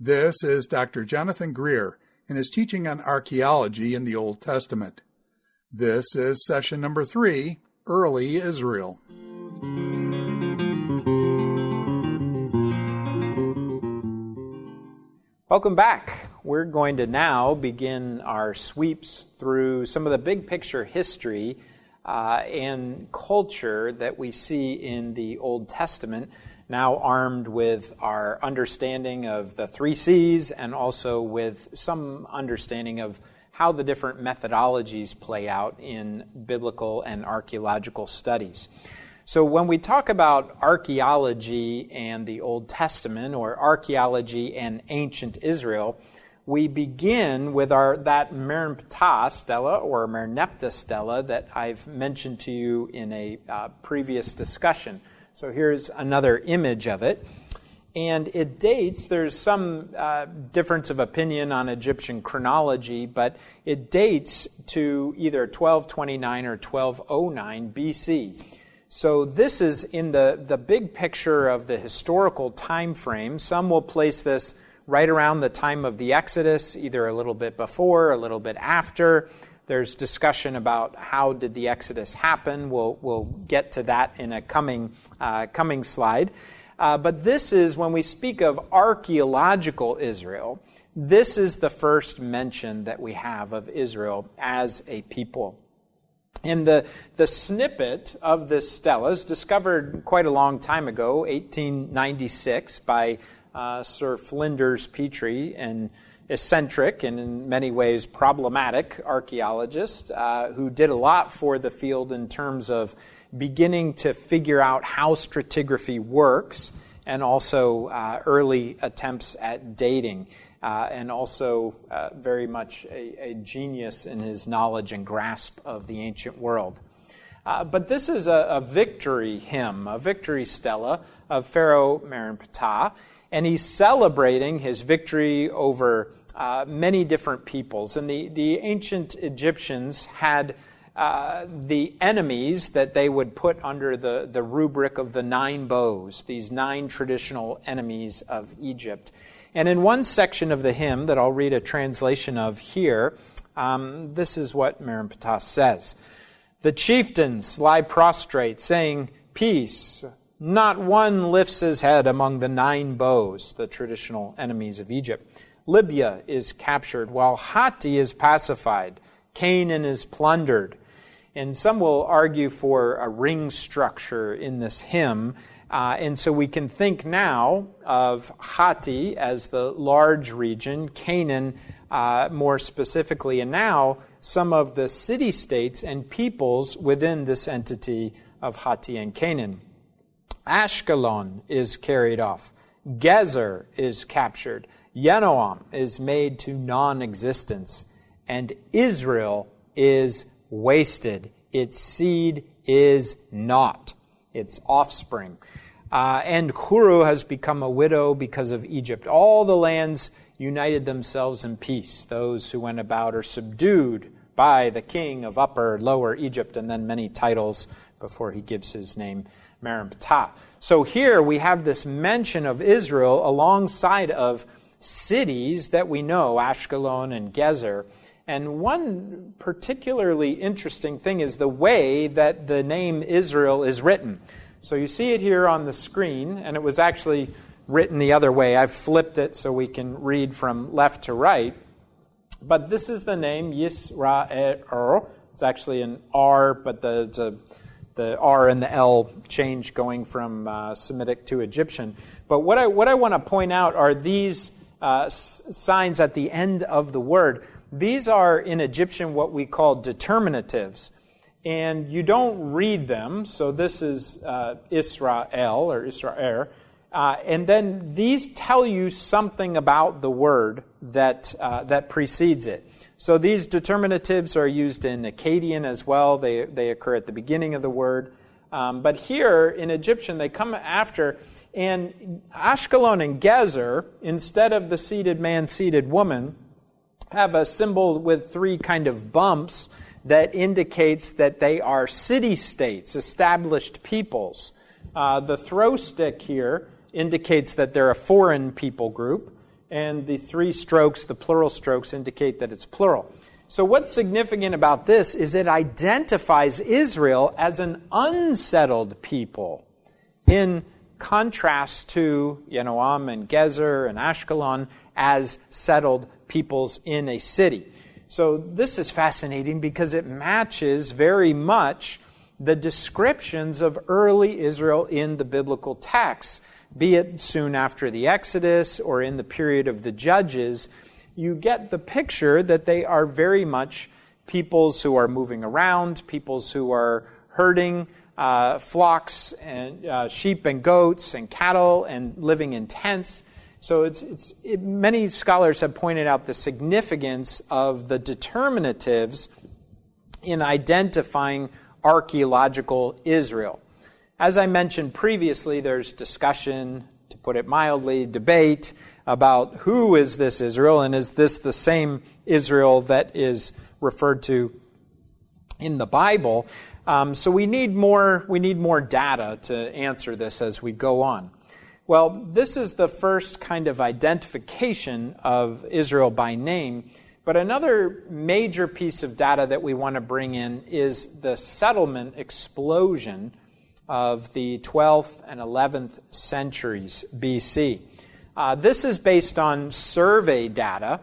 This is Dr. Jonathan Greer and his teaching on archaeology in the Old Testament. This is session number 3, Early Israel. Welcome back. We're going to now begin our sweeps through some of the big picture history and culture that we see in the Old Testament, now armed with our understanding of the 3 C's and also with some understanding of how the different methodologies play out in biblical and archaeological studies. So when we talk about archaeology and the Old Testament, or archaeology and ancient Israel, we begin with that Merneptah Stele, or Merneptah Stele, that I've mentioned to you in a previous discussion. So here's another image of it. And it dates, there's some difference of opinion on Egyptian chronology, but it dates to either 1229 or 1209 BC. So this is in the big picture of the historical time frame. Some will place this right around the time of the Exodus, either a little bit before, a little bit after. There's discussion about how did the Exodus happen. We'll get to that in a coming slide. But this is, when we speak of archaeological Israel, this is the first mention that we have of Israel as a people. And the snippet of this stele is discovered quite a long time ago, 1896, by Sir Flinders Petrie, an eccentric and in many ways problematic archaeologist who did a lot for the field in terms of beginning to figure out how stratigraphy works, and also early attempts at dating. And also very much a genius in his knowledge and grasp of the ancient world. But this is a victory hymn, a victory stele of Pharaoh Merneptah, and he's celebrating his victory over many different peoples. And the ancient Egyptians had the enemies that they would put under the rubric of the 9 bows, these 9 traditional enemies of Egypt. And in one section of the hymn that I'll read a translation of here, this is what Merneptah says. The chieftains lie prostrate, saying, "Peace." Not one lifts his head among the 9 bows, the traditional enemies of Egypt. Libya is captured, while Hatti is pacified. Canaan is plundered. And some will argue for a ring structure in this hymn. And so we can think now of Hatti as the large region, Canaan more specifically, and now some of the city-states and peoples within this entity of Hatti and Canaan. Ashkelon is carried off. Gezer is captured. Yenoam is made to non-existence. And Israel is wasted. Its seed is not. Its offspring. And Kuru has become a widow because of Egypt. All the lands united themselves in peace. Those who went about are subdued by the king of Upper, Lower Egypt, and then many titles before he gives his name, Merneptah. So here we have this mention of Israel alongside of cities that we know, Ashkelon and Gezer. And one particularly interesting thing is the way that the name Israel is written. So you see it here on the screen, and it was actually written the other way. I've flipped it so we can read from left to right. But this is the name Yisrael. It's actually an R, but the R and the L change going from Semitic to Egyptian. But what I want to point out are these signs at the end of the word. These are in Egyptian what we call determinatives. And you don't read them, so this is Israel or Israel. And then these tell you something about the word that precedes it. So these determinatives are used in Akkadian as well. They occur at the beginning of the word. But here in Egyptian, they come after. And Ashkelon and Gezer, instead of the seated man, seated woman, have a symbol with 3 kind of bumps that indicates that they are city-states, established peoples. The throw stick here indicates that they're a foreign people group. and the three strokes, the plural strokes, indicate that it's plural. So what's significant about this is it identifies Israel as an unsettled people in contrast to Yanoam and Gezer and Ashkelon as settled peoples in a city. So this is fascinating because it matches very much the descriptions of early Israel in the biblical texts, be it soon after the Exodus or in the period of the Judges. You get the picture that they are very much peoples who are moving around, peoples who are herding flocks and sheep and goats and cattle and living in tents. So many scholars have pointed out the significance of the determinatives in identifying archaeological Israel. As I mentioned previously, there's discussion, to put it mildly, debate about who is this Israel, and is this the same Israel that is referred to in the Bible? So we need more data to answer this as we go on. Well, this is the first kind of identification of Israel by name. But another major piece of data that we want to bring in is the settlement explosion of the 12th and 11th centuries BC. This is based on survey data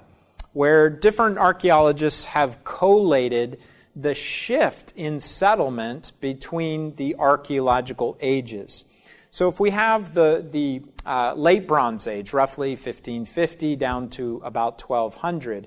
where different archaeologists have collated the shift in settlement between the archaeological ages. So if we have the late Bronze Age, roughly 1550 down to about 1200,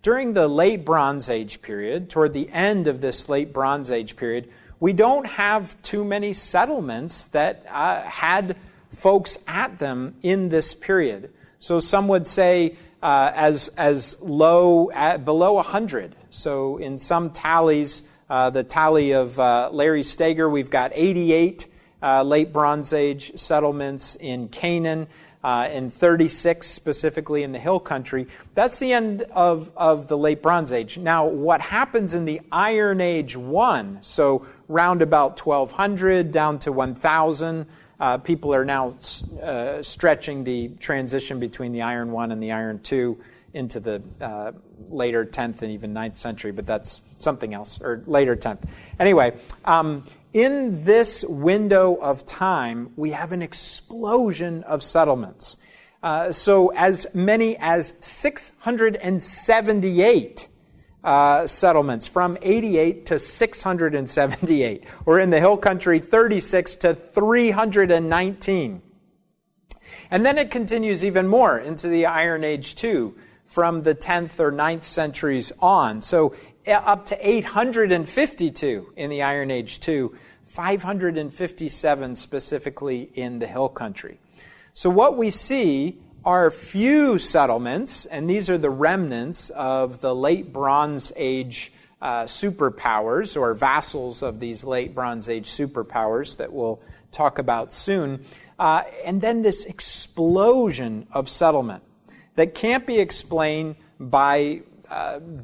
during the late Bronze Age period, toward the end of this late Bronze Age period, we don't have too many settlements that had folks at them in this period. So some would say as low, below 100. So in some tallies, the tally of Larry Steger, we've got 88 late Bronze Age settlements in Canaan, and 36 specifically in the hill country. That's the end of the late Bronze Age. Now, what happens in the Iron Age 1, so round about 1200 down to 1000, people are now stretching the transition between the Iron 1 and the Iron 2 into the later 10th and even 9th century, but that's something else, or later 10th. Anyway, in this window of time, we have an explosion of settlements. So as many as 678 settlements, from 88 to 678. Or in the hill country, 36 to 319. And then it continues even more into the Iron Age 2, from the 10th or 9th centuries on. So up to 852 in the Iron Age 2, 557 specifically in the hill country. So what we see are few settlements, and these are the remnants of the late Bronze Age superpowers, or vassals of these late Bronze Age superpowers that we'll talk about soon. And then this explosion of settlement that can't be explained by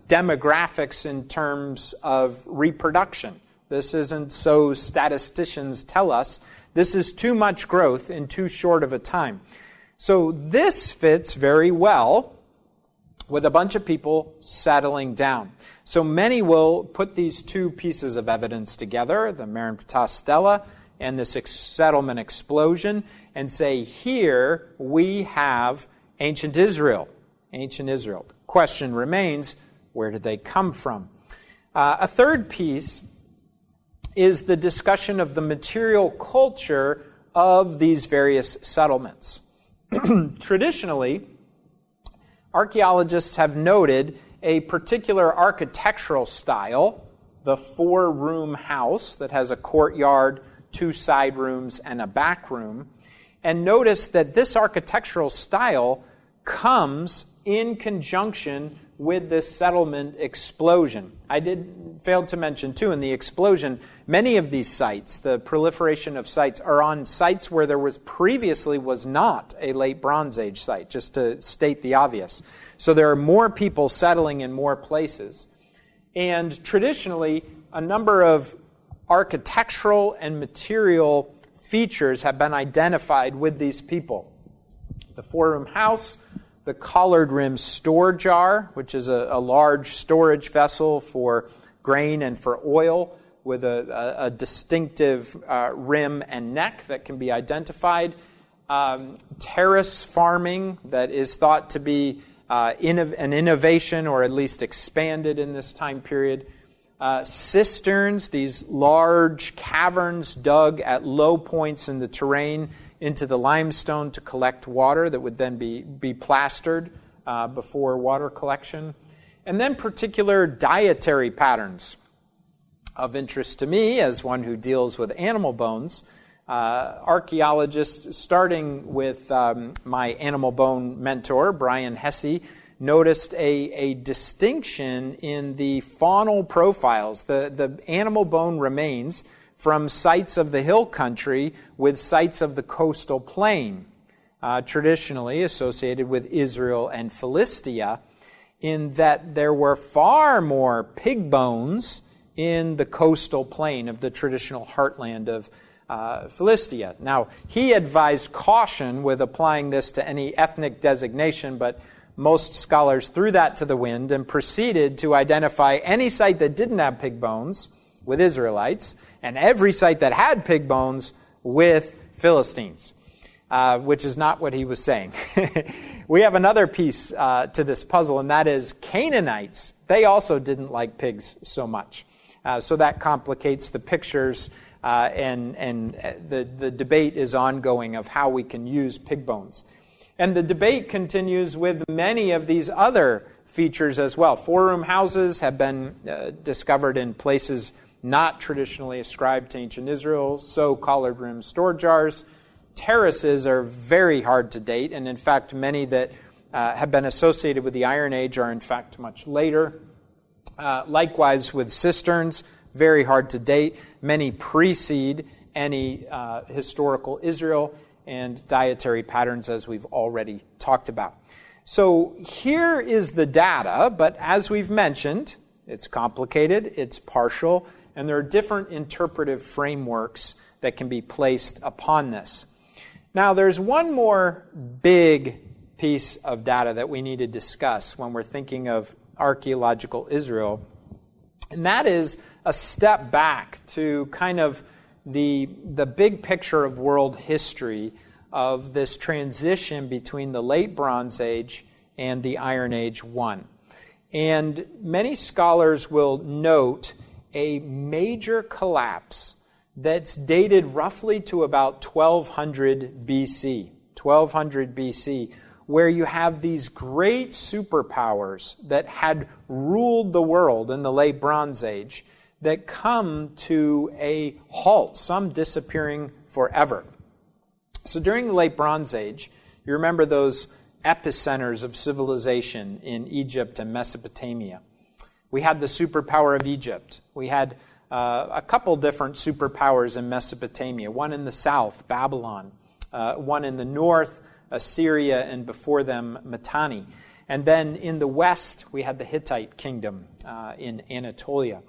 demographics in terms of reproduction. This isn't so statisticians tell us. This is too much growth in too short of a time. So this fits very well with a bunch of people settling down. So many will put these two pieces of evidence together, the Merneptah Stele and this settlement explosion, and say, here we have ancient Israel. Ancient Israel. The question remains, where did they come from? A third piece is the discussion of the material culture of these various settlements. Traditionally, archaeologists have noted a particular architectural style, the four-room house that has a courtyard, two side rooms, and a back room, and notice that this architectural style comes in conjunction with this settlement explosion. I failed to mention, too, in the explosion, many of these sites, the proliferation of sites, are on sites where there previously was not a late Bronze Age site, just to state the obvious. So there are more people settling in more places. And traditionally, a number of architectural and material features have been identified with these people. The four-room house, the collared rim store jar, which is a large storage vessel for grain and for oil with a distinctive rim and neck that can be identified. Terrace farming that is thought to be an innovation or at least expanded in this time period. Cisterns, these large caverns dug at low points in the terrain into the limestone to collect water that would then be plastered before water collection. And then particular dietary patterns. Of interest to me as one who deals with animal bones, archaeologists, starting with my animal bone mentor, Brian Hesse, noticed a distinction in the faunal profiles, the animal bone remains from sites of the hill country with sites of the coastal plain, traditionally associated with Israel and Philistia, in that there were far more pig bones in the coastal plain of the traditional heartland of Philistia. Now, he advised caution with applying this to any ethnic designation, but most scholars threw that to the wind and proceeded to identify any site that didn't have pig bones with Israelites, and every site that had pig bones with Philistines, which is not what he was saying. We have another piece to this puzzle, and that is Canaanites. They also didn't like pigs so much. So that complicates the pictures, and the debate is ongoing of how we can use pig bones. And the debate continues with many of these other features as well. Four-room houses have been discovered in places not traditionally ascribed to ancient Israel, so collared rim store jars. Terraces are very hard to date, and in fact many that have been associated with the Iron Age are in fact much later. Likewise with cisterns, very hard to date. Many precede any historical Israel, and dietary patterns, as we've already talked about. So here is the data, but as we've mentioned, it's complicated, it's partial, and there are different interpretive frameworks that can be placed upon this. Now, there's one more big piece of data that we need to discuss when we're thinking of archaeological Israel, and that is a step back to kind of the big picture of world history of this transition between the Late Bronze Age and the Iron Age 1. And many scholars will note a major collapse that's dated roughly to about 1200 BC, where you have these great superpowers that had ruled the world in the Late Bronze Age that come to a halt, some disappearing forever. So during the Late Bronze Age, you remember those epicenters of civilization in Egypt and Mesopotamia. We had the superpower of Egypt. We had a couple different superpowers in Mesopotamia, one in the south, Babylon, one in the north, Assyria, and before them, Mitanni. And then in the west, we had the Hittite kingdom in Anatolia.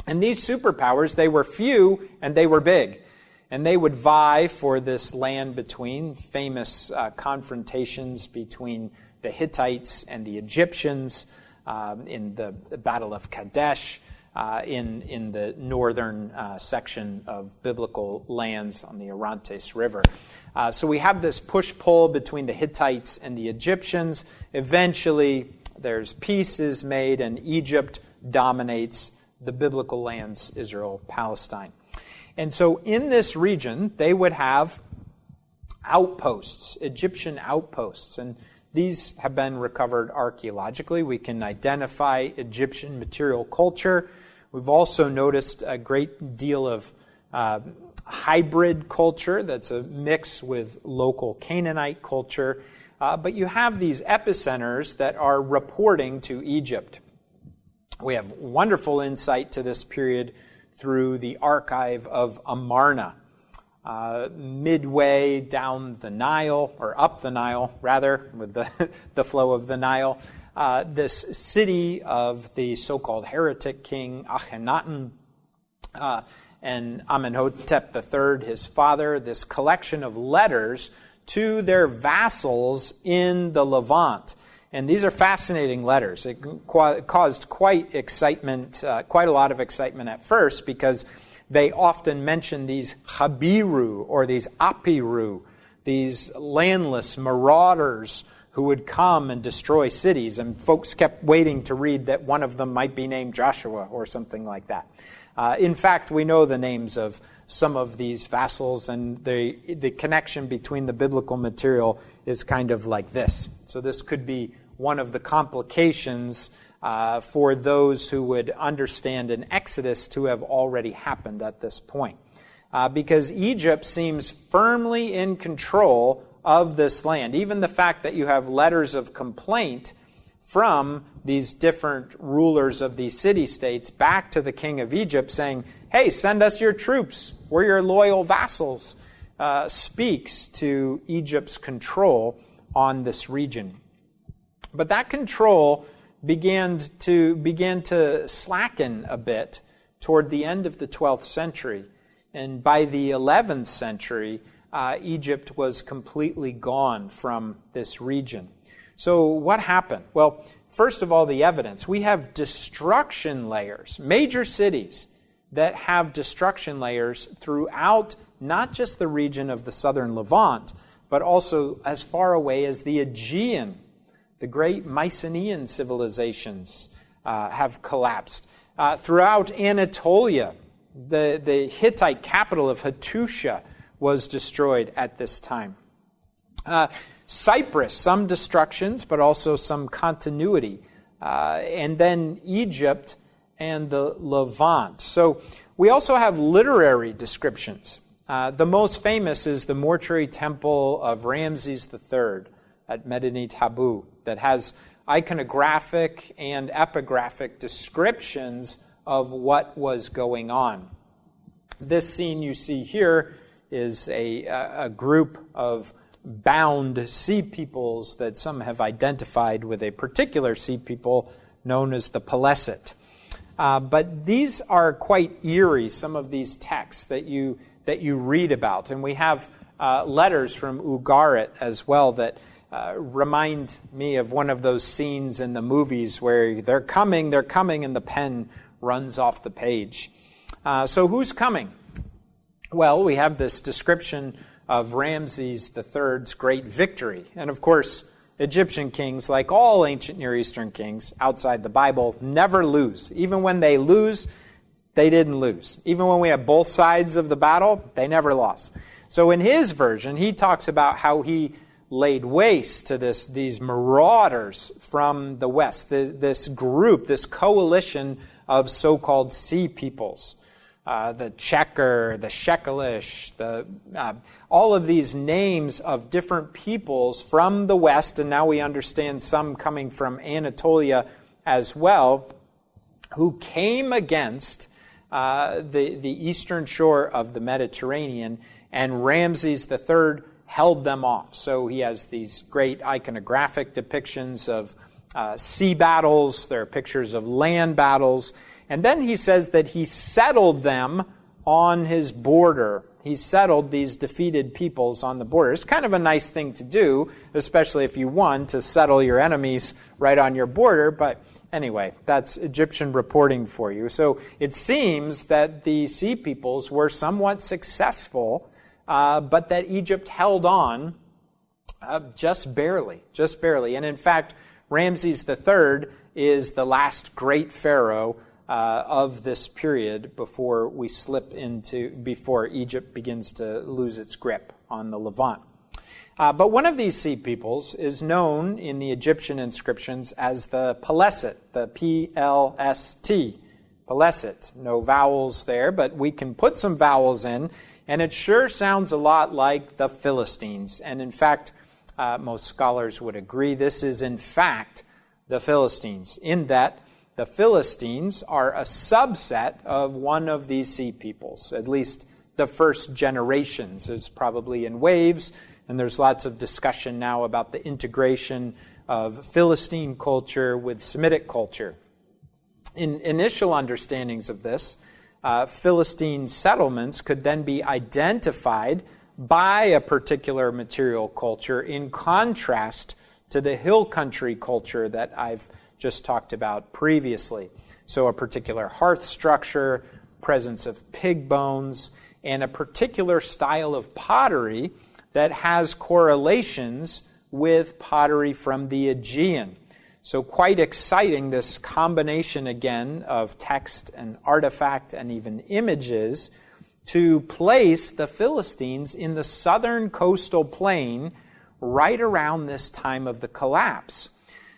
And these superpowers, they were few and they were big. And they would vie for this land between, famous confrontations between the Hittites and the Egyptians in the Battle of Kadesh, in the northern section of biblical lands on the Orontes River. So we have this push-pull between the Hittites and the Egyptians. Eventually, there's peace is made, and Egypt dominates the biblical lands, Israel, Palestine. And so in this region, they would have outposts, Egyptian outposts, and these have been recovered archaeologically. We can identify Egyptian material culture. We've also noticed a great deal of hybrid culture that's a mix with local Canaanite culture. But you have these epicenters that are reporting to Egypt. We have wonderful insight to this period through the archive of Amarna. Midway down the Nile, or up the Nile, rather, with the flow of the Nile, this city of the so-called heretic king Akhenaten and Amenhotep III, his father, this collection of letters to their vassals in the Levant. And these are fascinating letters. It caused quite a lot of excitement at first, because they often mention these Habiru or these Apiru, these landless marauders who would come and destroy cities. And folks kept waiting to read that one of them might be named Joshua or something like that. In fact, we know the names of some of these vassals, and the connection between the biblical material is kind of like this. So this could be one of the complications for those who would understand an exodus to have already happened at this point. Because Egypt seems firmly in control of this land. Even the fact that you have letters of complaint from these different rulers of these city-states back to the king of Egypt saying, hey, send us your troops, we're your loyal vassals, speaks to Egypt's control on this region. But that control began to slacken a bit toward the end of the 12th century. And by the 11th century, Egypt was completely gone from this region. So what happened? Well, first of all, the evidence. We have destruction layers, major cities that have destruction layers throughout not just the region of the southern Levant, but also as far away as the Aegean. The great Mycenaean civilizations have collapsed. Throughout Anatolia, the Hittite capital of Hattusha was destroyed at this time. Cyprus, some destructions, but also some continuity. And then Egypt and the Levant. So we also have literary descriptions. The most famous is the mortuary temple of Ramses III at Medinet Habu, that has iconographic and epigraphic descriptions of what was going on. This scene you see here is a group of bound sea peoples that some have identified with a particular sea people known as the Peleset. But these are quite eerie, some of these texts that you read about. And we have letters from Ugarit as well that remind me of one of those scenes in the movies where they're coming, and the pen runs off the page. So who's coming? Well, we have this description of Ramses III's great victory. And of course, Egyptian kings, like all ancient Near Eastern kings outside the Bible, never lose. Even when they lose, they didn't lose. Even when we have both sides of the battle, they never lost. So in his version, he talks about how he laid waste to these marauders from the west, this group, this coalition of so-called sea peoples. The Checker, the Shekelish, all of these names of different peoples from the west, and now we understand some coming from Anatolia as well, who came against the eastern shore of the Mediterranean, and Ramses III held them off. So he has these great iconographic depictions of sea battles, there are pictures of land battles, and then he says that he settled them on his border. He settled these defeated peoples on the border. It's kind of a nice thing to do, especially if you won, to settle your enemies right on your border. But anyway, that's Egyptian reporting for you. So it seems that the sea peoples were somewhat successful, but that Egypt held on just barely. And in fact, Ramses III is the last great pharaoh of this period before Egypt begins to lose its grip on the Levant. But one of these sea peoples is known in the Egyptian inscriptions as the Peleset, the P-L-S-T, Peleset. No vowels there, but we can put some vowels in, and it sure sounds a lot like the Philistines. And in fact, most scholars would agree this is in fact the Philistines, in that the Philistines are a subset of one of these sea peoples, at least the first generations. It's probably in waves, and there's lots of discussion now about the integration of Philistine culture with Semitic culture. In initial understandings of this, Philistine settlements could then be identified by a particular material culture in contrast to the hill country culture that I've just talked about previously. So a particular hearth structure, presence of pig bones, and a particular style of pottery that has correlations with pottery from the Aegean. So quite exciting, this combination again of text and artifact and even images to place the Philistines in the southern coastal plain right around this time of the collapse.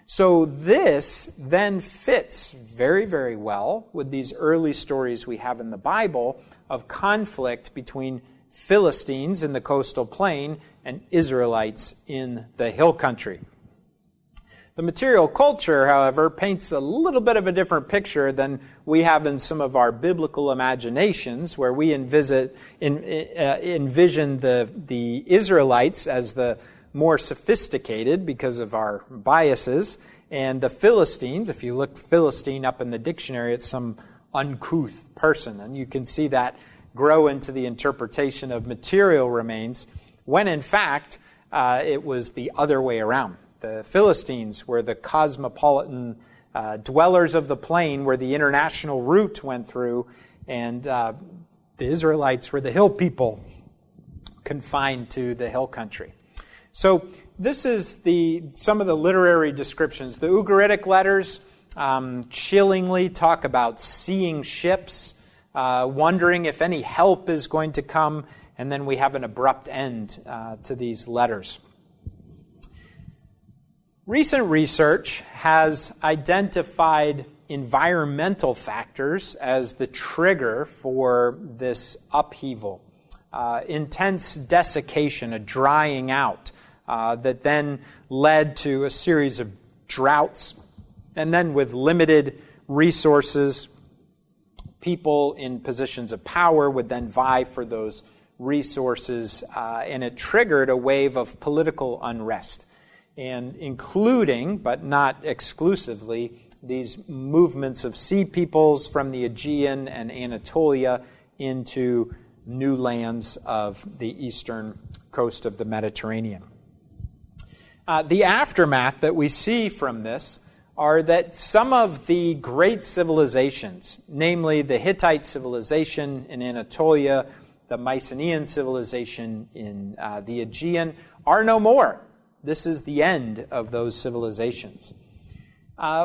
So this then fits very, very well with these early stories we have in the Bible of conflict between Philistines in the coastal plain and Israelites in the hill country. The material culture, however, paints a little bit of a different picture than we have in some of our biblical imaginations, where we envision the Israelites as the more sophisticated because of our biases, and the Philistines, if you look Philistine up in the dictionary, it's some uncouth person, and you can see that grow into the interpretation of material remains, when in fact it was the other way around. The Philistines were the cosmopolitan dwellers of the plain where the international route went through, and the Israelites were the hill people confined to the hill country. So this is some of the literary descriptions. The Ugaritic letters chillingly talk about seeing ships, wondering if any help is going to come, and then we have an abrupt end to these letters. Recent research has identified environmental factors as the trigger for this upheaval. Intense desiccation, a drying out, that then led to a series of droughts. And then with limited resources, people in positions of power would then vie for those resources, and it triggered a wave of political unrest, and including, but not exclusively, these movements of sea peoples from the Aegean and Anatolia into new lands of the eastern coast of the Mediterranean. The aftermath that we see from this are that some of the great civilizations, namely the Hittite civilization in Anatolia, the Mycenaean civilization in the Aegean, are no more. This is the end of those civilizations.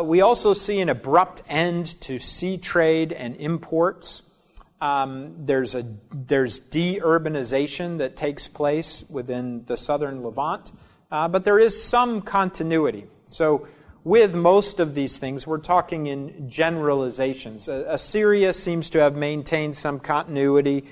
We also see an abrupt end to sea trade and imports. There's de-urbanization that takes place within the southern Levant, but there is some continuity. So with most of these things, we're talking in generalizations. Assyria seems to have maintained some continuity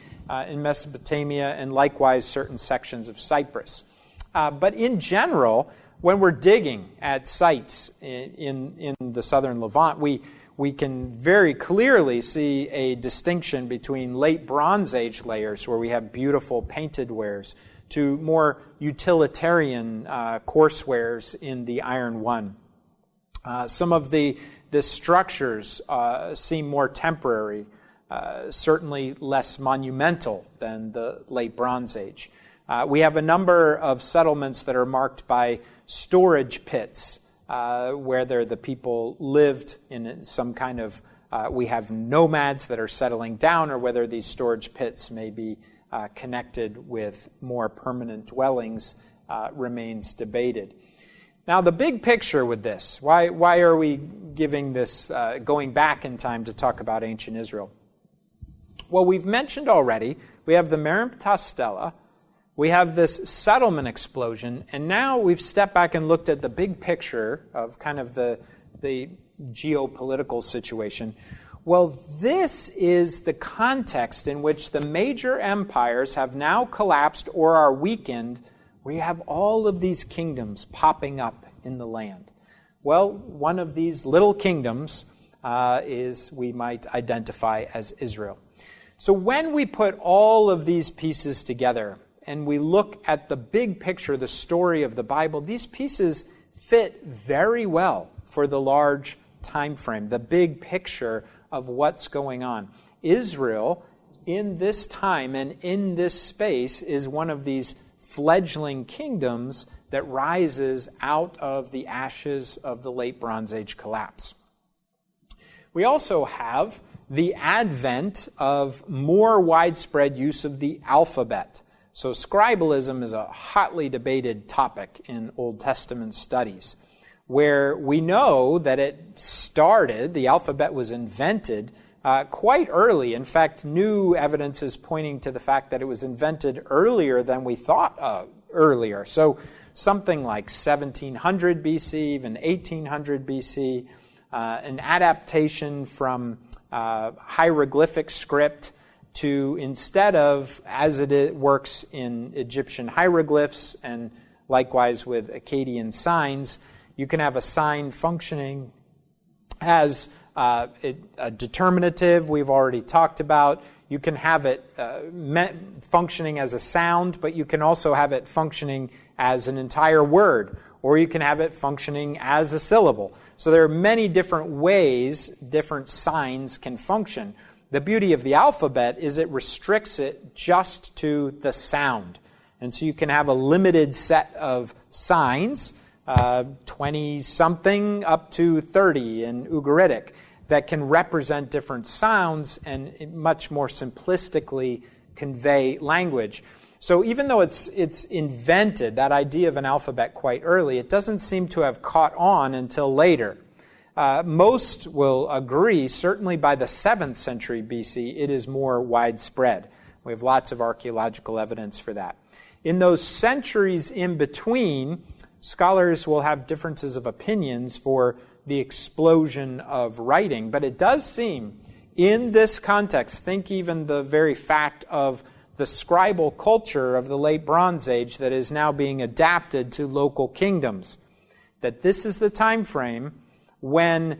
in Mesopotamia, and likewise certain sections of Cyprus. But in general, when we're digging at sites in the southern Levant, we can very clearly see a distinction between late Bronze Age layers, where we have beautiful painted wares, to more utilitarian coarse wares in the Iron One. Some of the structures seem more temporary, certainly less monumental than the late Bronze Age. We have a number of settlements that are marked by storage pits, whether the people lived in some kind of, we have nomads that are settling down, or whether these storage pits may be connected with more permanent dwellings remains debated. Now, the big picture with this, why are we giving this, going back in time to talk about ancient Israel? Well, we've mentioned already, we have the Merneptah Stele, we have this settlement explosion, and now we've stepped back and looked at the big picture of kind of the geopolitical situation. Well, this is the context in which the major empires have now collapsed or are weakened, where you have all of these kingdoms popping up in the land. Well, one of these little kingdoms is, we might identify as Israel. So when we put all of these pieces together, and we look at the big picture, the story of the Bible, these pieces fit very well for the large time frame, the big picture of what's going on. Israel in this time and in this space is one of these fledgling kingdoms that rises out of the ashes of the late Bronze Age collapse. We also have the advent of more widespread use of the alphabet. So scribalism is a hotly debated topic in Old Testament studies, where we know that it started, the alphabet was invented quite early. In fact, new evidence is pointing to the fact that it was invented earlier than we thought earlier. So something like 1700 BC, even 1800 BC, an adaptation from hieroglyphic script to, instead of, as it works in Egyptian hieroglyphs and likewise with Akkadian signs, you can have a sign functioning as a determinative we've already talked about. You can have it functioning as a sound, but you can also have it functioning as an entire word, or you can have it functioning as a syllable. So there are many different ways different signs can function. The beauty of the alphabet is it restricts it just to the sound. And so you can have a limited set of signs, 20-something up to 30 in Ugaritic, that can represent different sounds and much more simplistically convey language. So even though it's invented, that idea of an alphabet quite early, it doesn't seem to have caught on until later. Most will agree, certainly by the 7th century BC, it is more widespread. We have lots of archaeological evidence for that. In those centuries in between, scholars will have differences of opinions for the explosion of writing, but it does seem, in this context, think even the very fact of the scribal culture of the late Bronze Age that is now being adapted to local kingdoms, that this is the time frame when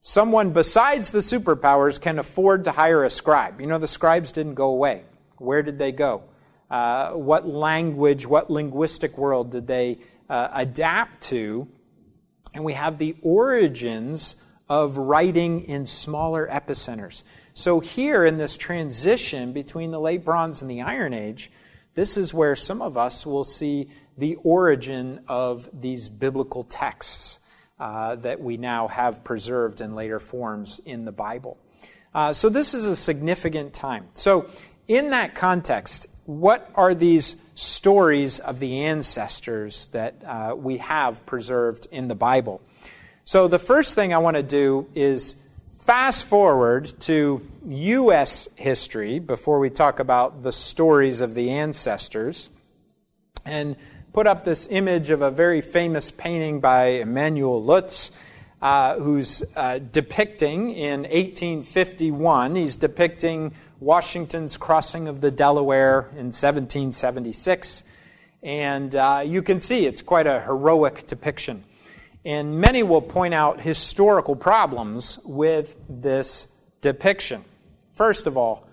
someone besides the superpowers can afford to hire a scribe. You know, the scribes didn't go away. Where did they go? What language, what linguistic world did they adapt to? And we have the origins of writing in smaller epicenters. So here in this transition between the Late Bronze and the Iron Age, this is where some of us will see the origin of these biblical texts that we now have preserved in later forms in the Bible. So this is a significant time. So in that context, what are these stories of the ancestors that we have preserved in the Bible? So the first thing I want to do is fast forward to U.S. history before we talk about the stories of the ancestors, and put up this image of a very famous painting by Emanuel Lutz, who's depicting in 1851, he's depicting Washington's crossing of the Delaware in 1776. And you can see it's quite a heroic depiction. And many will point out historical problems with this depiction. First of all,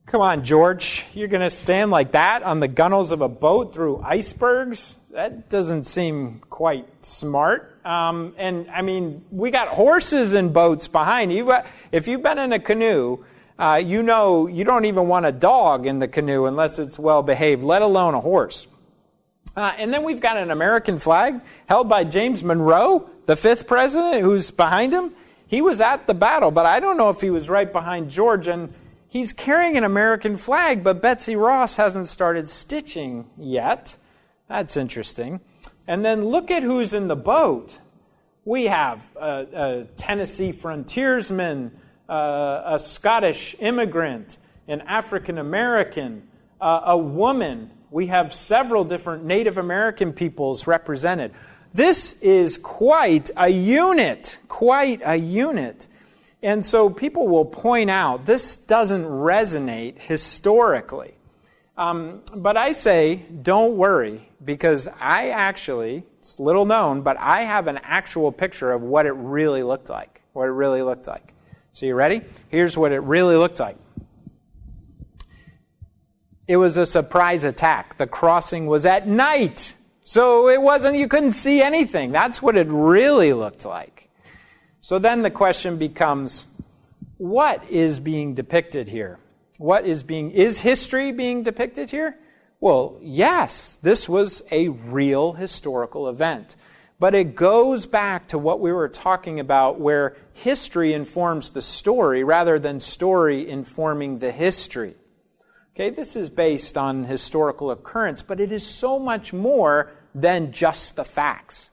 come on, George, you're going to stand like that on the gunwales of a boat through icebergs? That doesn't seem quite smart. And I mean, we got horses and boats behind you. If you've been in a canoe, you know you don't even want a dog in the canoe unless it's well behaved, let alone a horse. And then we've got an American flag held by James Monroe, the 5th president, who's behind him. He was at the battle, but I don't know if he was right behind George. And he's carrying an American flag, but Betsy Ross hasn't started stitching yet. That's interesting. And then look at who's in the boat. We have a Tennessee frontiersman, a Scottish immigrant, an African American, a woman. We have several different Native American peoples represented. This is quite a unit, And so people will point out this doesn't resonate historically. But I say, don't worry, because I actually, it's little known, but I have an actual picture of what it really looked like. So you ready? Here's what it really looked like. It was a surprise attack. The crossing was at night. So it wasn't, you couldn't see anything. That's what it really looked like. So then the question becomes, what is being depicted here? Is history being depicted here? Well, yes, this was a real historical event. But it goes back to what we were talking about, where history informs the story rather than story informing the history. Okay, this is based on historical occurrence, but it is so much more than just the facts.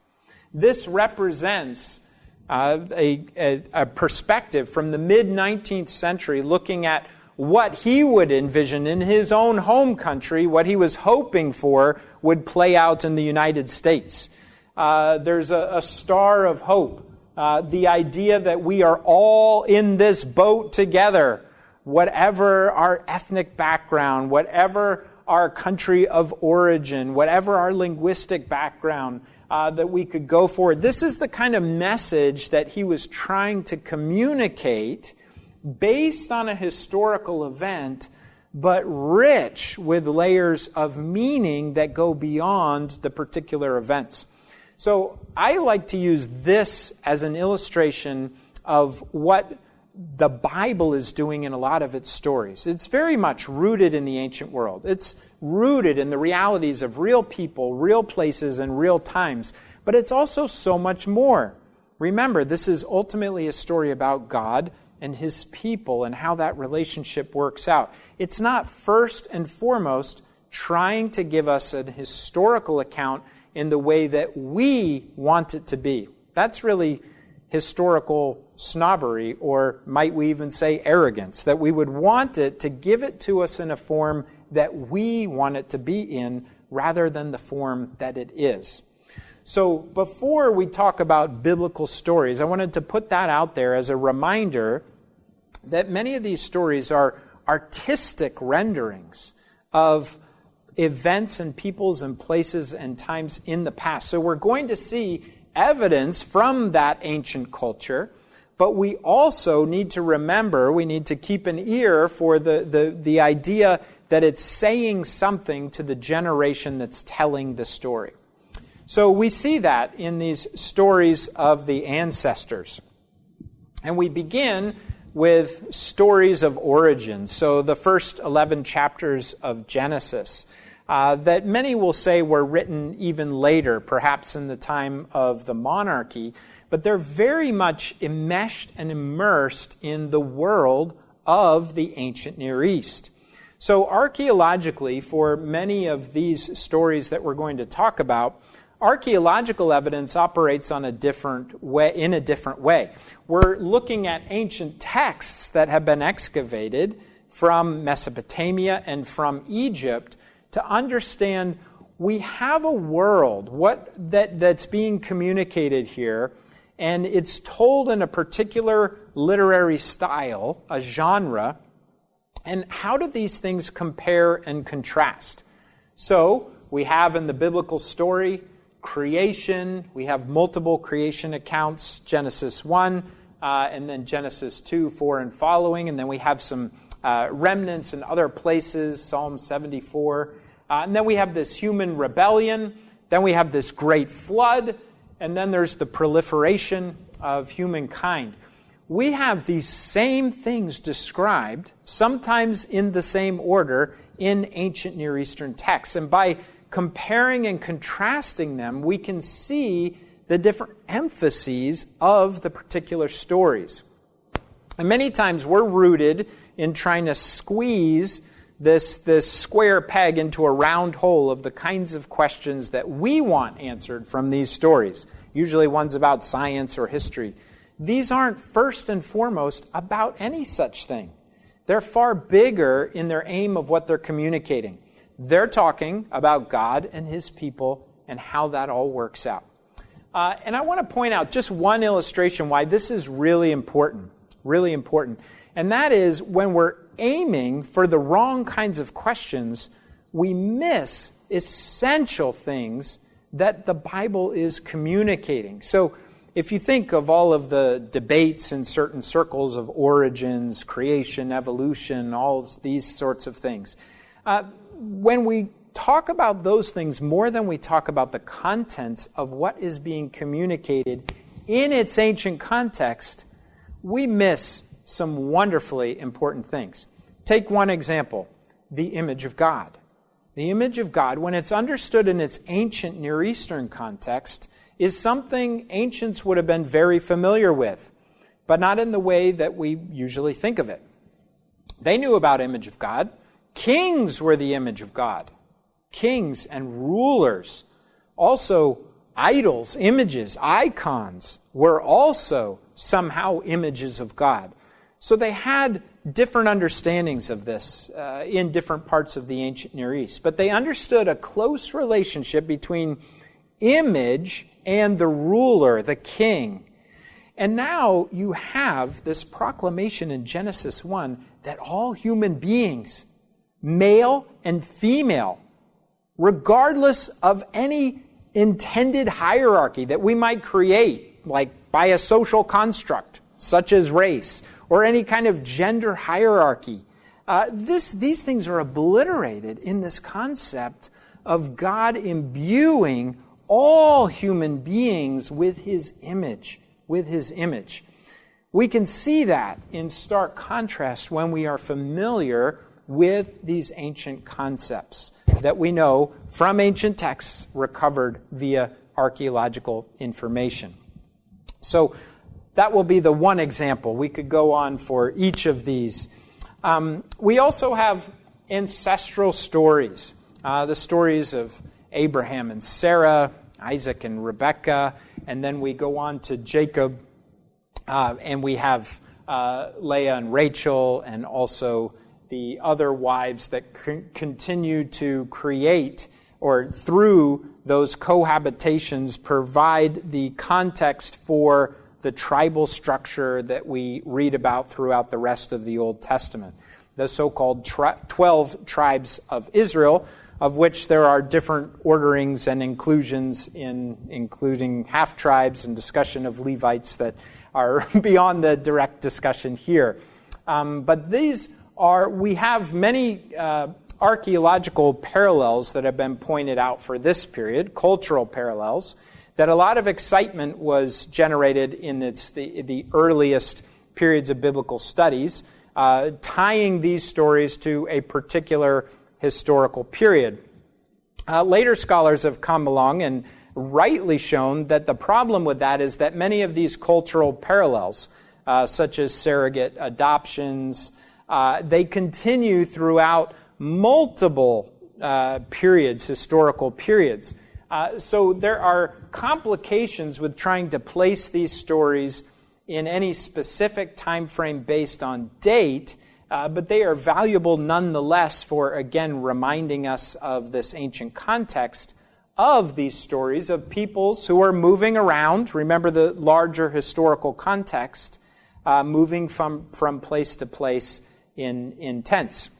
This represents a perspective from the mid-19th century looking at what he would envision in his own home country, what he was hoping for would play out in the United States. There's a star of hope, the idea that we are all in this boat together, whatever our ethnic background, whatever our country of origin, whatever our linguistic background, that we could go forward. This is the kind of message that he was trying to communicate based on a historical event, but rich with layers of meaning that go beyond the particular events. So I like to use this as an illustration of what the Bible is doing in a lot of its stories. It's very much rooted in the ancient world. It's rooted in the realities of real people, real places, and real times. But it's also so much more. Remember, this is ultimately a story about God and His people and how that relationship works out. It's not first and foremost trying to give us an historical account in the way that we want it to be. That's really historical snobbery, or might we even say arrogance, that we would want it to give it to us in a form that we want it to be in rather than the form that it is. So before we talk about biblical stories, I wanted to put that out there as a reminder that many of these stories are artistic renderings of events and peoples and places and times in the past. So we're going to see evidence from that ancient culture, but we also need to remember, we need to keep an ear for the idea that it's saying something to the generation that's telling the story. So we see that in these stories of the ancestors. And we begin with stories of origin. So the first 11 chapters of Genesis, that many will say were written even later, perhaps in the time of the monarchy, but they're very much enmeshed and immersed in the world of the ancient Near East. So archaeologically, for many of these stories that we're going to talk about, archaeological evidence operates in a different way. We're looking at ancient texts that have been excavated from Mesopotamia and from Egypt to understand we have a world that's being communicated here, and it's told in a particular literary style, a genre, and how do these things compare and contrast? So we have in the biblical story creation. We have multiple creation accounts, Genesis 1, and then Genesis 2, 4, and following. And then we have some remnants in other places, Psalm 74. And then we have this human rebellion. Then we have this great flood. And then there's the proliferation of humankind. We have these same things described, sometimes in the same order, in ancient Near Eastern texts. And by comparing and contrasting them, we can see the different emphases of the particular stories. And many times we're rooted in trying to squeeze this square peg into a round hole of the kinds of questions that we want answered from these stories, usually ones about science or history. These aren't first and foremost about any such thing. They're far bigger in their aim of what they're communicating. They're talking about God and His people and how that all works out. And I want to point out just one illustration why this is really important. And that is when we're aiming for the wrong kinds of questions, we miss essential things that the Bible is communicating. So if you think of all of the debates in certain circles of origins, creation, evolution, all these sorts of things, when we talk about those things more than we talk about the contents of what is being communicated in its ancient context, we miss some wonderfully important things. Take one example, the image of God. The image of God, when it's understood in its ancient Near Eastern context, is something ancients would have been very familiar with, but not in the way that we usually think of it. They knew about image of God. Kings were the image of God. Kings and rulers. Also, idols, images, icons were also somehow images of God. So they had different understandings of this in different parts of the ancient Near East. But they understood a close relationship between image and the ruler, the king. And now you have this proclamation in Genesis 1 that all human beings, male and female, regardless of any intended hierarchy that we might create, like by a social construct, such as race, or any kind of gender hierarchy, these things are obliterated in this concept of God imbuing all human beings with His image. We can see that in stark contrast when we are familiar with these ancient concepts that we know from ancient texts recovered via archaeological information. So that will be the one example. We could go on for each of these. We also have ancestral stories, the stories of Abraham and Sarah, Isaac and Rebekah, and then we go on to Jacob, and we have Leah and Rachel, and also the other wives that continue to create, or through those cohabitations, provide the context for the tribal structure that we read about throughout the rest of the Old Testament. The so-called 12 tribes of Israel, of which there are different orderings and inclusions, including half-tribes and discussion of Levites that are beyond the direct discussion here. But we have many archaeological parallels that have been pointed out for this period, cultural parallels, that a lot of excitement was generated in the earliest periods of biblical studies, tying these stories to a particular historical period. Later scholars have come along and rightly shown that the problem with that is that many of these cultural parallels, such as surrogate adoptions, they continue throughout multiple periods, historical periods. So there are complications with trying to place these stories in any specific time frame based on date, but they are valuable nonetheless for, again, reminding us of this ancient context of these stories of peoples who are moving around. Remember the larger historical context, moving from place to place in tents.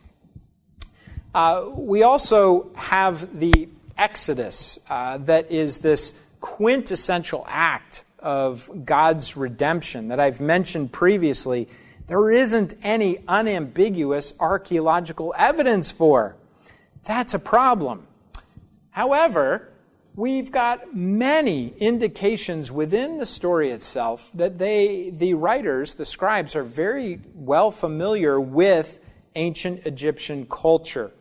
We also have the Exodus, that is this quintessential act of God's redemption that I've mentioned previously. There isn't any unambiguous archaeological evidence for. That's a problem. However, we've got many indications within the story itself that the writers, the scribes, are very well familiar with ancient Egyptian culture.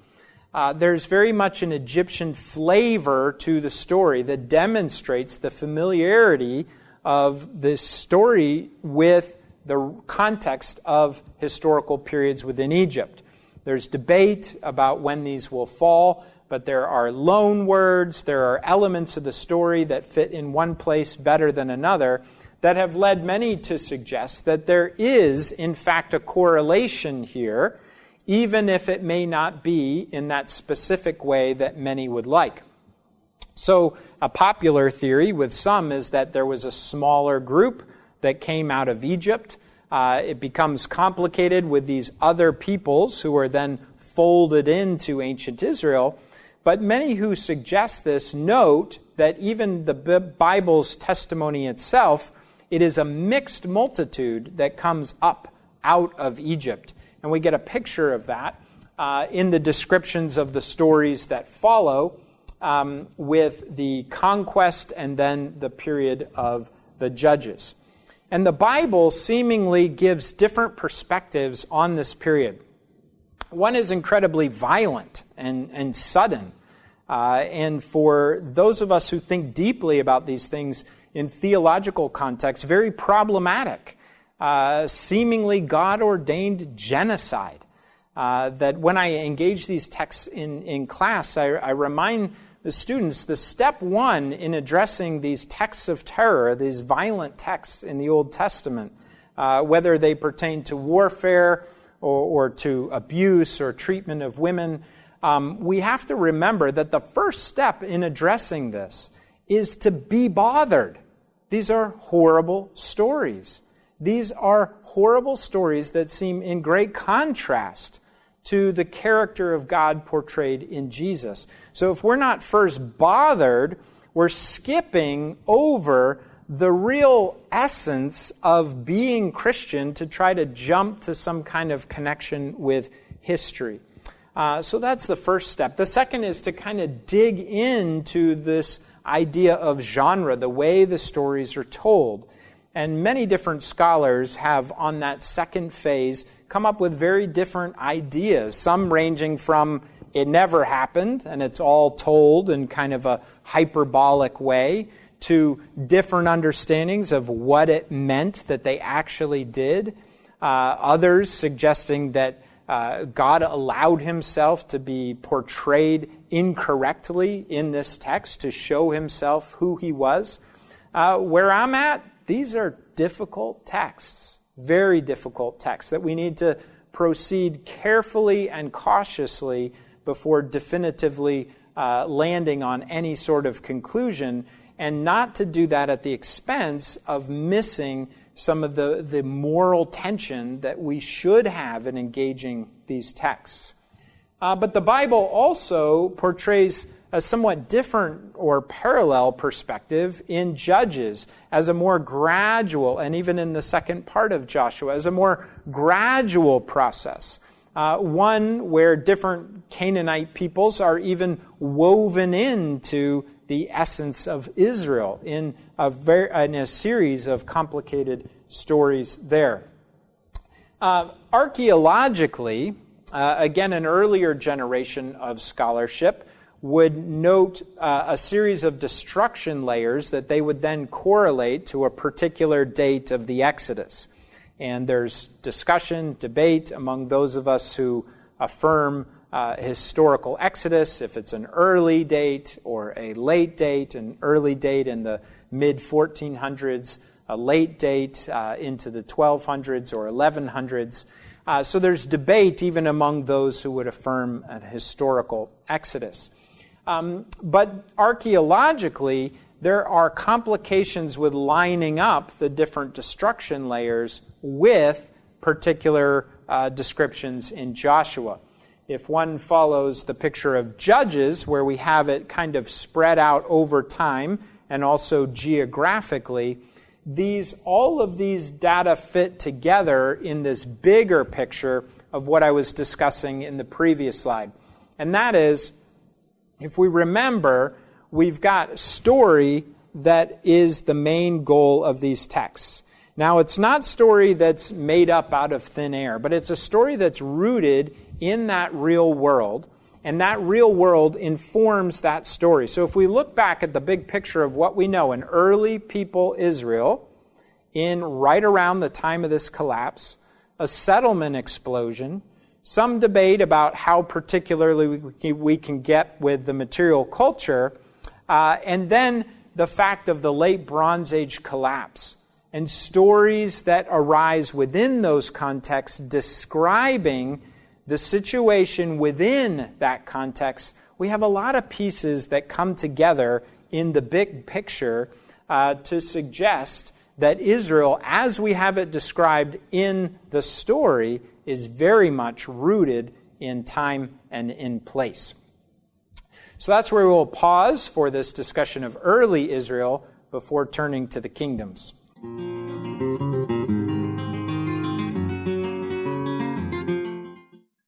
There's very much an Egyptian flavor to the story that demonstrates the familiarity of this story with the context of historical periods within Egypt. There's debate about when these will fall, but there are loan words, there are elements of the story that fit in one place better than another that have led many to suggest that there is, in fact, a correlation here, even if it may not be in that specific way that many would like. So a popular theory with some is that there was a smaller group that came out of Egypt. It becomes complicated with these other peoples who are then folded into ancient Israel. But many who suggest this note that even the Bible's testimony itself, it is a mixed multitude that comes up out of Egypt. And we get a picture of that in the descriptions of the stories that follow with the conquest and then the period of the Judges. And the Bible seemingly gives different perspectives on this period. One is incredibly violent and sudden. And for those of us who think deeply about these things in theological context, very problematic. Seemingly God-ordained genocide. That when I engage these texts in class, I remind the students the step one in addressing these texts of terror, these violent texts in the Old Testament, whether they pertain to warfare or to abuse or treatment of women, we have to remember that the first step in addressing this is to be bothered. These are horrible stories. These are horrible stories that seem in great contrast to the character of God portrayed in Jesus. So if we're not first bothered, we're skipping over the real essence of being Christian to try to jump to some kind of connection with history. So that's the first step. The second is to kind of dig into this idea of genre, the way the stories are told. And many different scholars have, on that second phase, come up with very different ideas, some ranging from it never happened and it's all told in kind of a hyperbolic way, to different understandings of what it meant that they actually did. Others suggesting that God allowed himself to be portrayed incorrectly in this text to show himself who he was. Where I'm at, these are difficult texts, very difficult texts that we need to proceed carefully and cautiously before definitively landing on any sort of conclusion, and not to do that at the expense of missing some of the moral tension that we should have in engaging these texts. But the Bible also portrays a somewhat different or parallel perspective in Judges as a more gradual, and even in the second part of Joshua, as a more gradual process. One where different Canaanite peoples are even woven into the essence of Israel in a series of complicated stories there. Archaeologically, again, an earlier generation of scholarship would note a series of destruction layers that they would then correlate to a particular date of the Exodus. And there's discussion, debate among those of us who affirm historical Exodus, if it's an early date or a late date, an early date in the mid-1400s, a late date into the 1200s or 1100s. So there's debate even among those who would affirm a historical Exodus. But archaeologically, there are complications with lining up the different destruction layers with particular descriptions in Joshua. If one follows the picture of Judges, where we have it kind of spread out over time and also geographically, all of these data fit together in this bigger picture of what I was discussing in the previous slide. And that is, if we remember, we've got story that is the main goal of these texts. Now, it's not story that's made up out of thin air, but it's a story that's rooted in that real world, and that real world informs that story. So if we look back at the big picture of what we know in early people Israel, in right around the time of this collapse, a settlement explosion, some debate about how particularly we can get with the material culture, and then the fact of the late Bronze Age collapse, and stories that arise within those contexts describing the situation within that context. We have a lot of pieces that come together in the big picture to suggest that Israel, as we have it described in the story, is very much rooted in time and in place. So that's where we'll pause for this discussion of early Israel before turning to the kingdoms.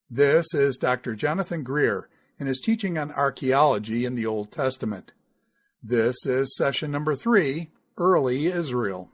This is Dr. Jonathan Greer and his teaching on archaeology in the Old Testament. This is session number 3, Early Israel.